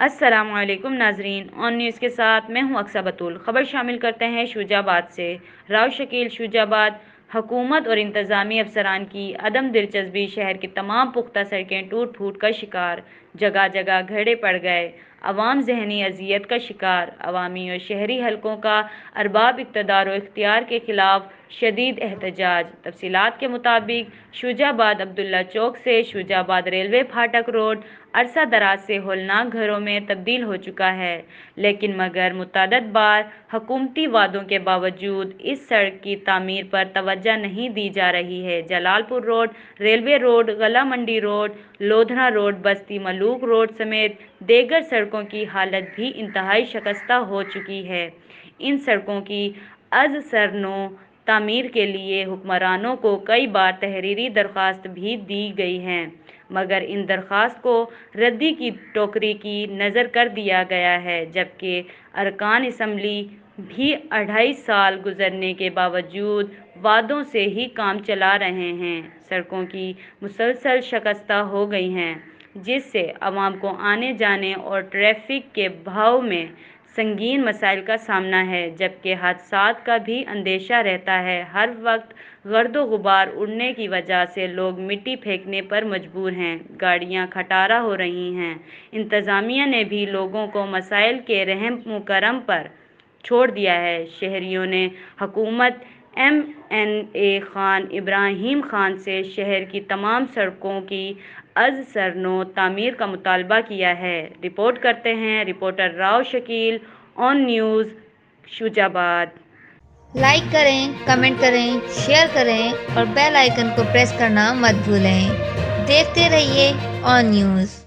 السلام علیکم ناظرین، آن نیوز کے ساتھ میں ہوں اقصیٰ بطول۔ خبر شامل کرتے ہیں شوجہ آباد سے۔ راؤ شکیل شوجہ آباد حکومت اور انتظامی افسران کی عدم دلچسپی، شہر کی تمام پختہ سڑکیں ٹوٹ پھوٹ کا شکار، جگہ جگہ گھرے پڑ گئے، عوام ذہنی اذیت کا شکار۔ عوامی اور شہری حلقوں کا ارباب اقتدار و اختیار کے خلاف شدید احتجاج۔ تفصیلات کے مطابق شوجہ آباد عبداللہ چوک سے شوجہ آباد ریلوے پھاٹک روڈ عرصہ دراز سے ہولناک گھروں میں تبدیل ہو چکا ہے، لیکن مگر متعدد بار حکومتی وعدوں کے باوجود اس سڑک کی تعمیر پر توجہ نہیں دی جا رہی ہے۔ جلال پور روڈ، ریلوے روڈ، غلہ منڈی روڈ، لودھنا روڈ، بستی ملوک روڈ سمیت دیگر سڑکوں کی حالت بھی انتہائی شکستہ ہو چکی ہے۔ ان سڑکوں کی از سر نو تعمیر کے لیے حکمرانوں کو کئی بار تحریری درخواست بھی دی گئی ہے، مگر ان درخواست کو ردی کی ٹوکری کی نذر کر دیا گیا ہے، جبکہ ارکان اسمبلی بھی 2.5 سال گزرنے کے باوجود وعدوں سے ہی کام چلا رہے ہیں۔ سڑکوں کی مسلسل شکستہ ہو گئی ہیں، جس سے عوام کو آنے جانے اور ٹریفک کے بہاؤ میں سنگین مسائل کا سامنا ہے، جبکہ حادثات کا بھی اندیشہ رہتا ہے۔ ہر وقت گرد و غبار اڑنے کی وجہ سے لوگ مٹی پھینکنے پر مجبور ہیں، گاڑیاں کھٹارہ ہو رہی ہیں۔ انتظامیہ نے بھی لوگوں کو مسائل کے رحم و کرم پر چھوڑ دیا ہے۔ شہریوں نے حکومت MNA خان ابراہیم خان سے شہر کی تمام سڑکوں کی از سر نو تعمیر کا مطالبہ کیا ہے۔ رپورٹ کرتے ہیں رپورٹر راؤ شکیل، آن نیوز، شوجہ آباد۔ لائک کریں، کمنٹ کریں، شیئر کریں اور بیل آئیکن کو پریس کرنا مت بھولیں۔ دیکھتے رہیے آن نیوز۔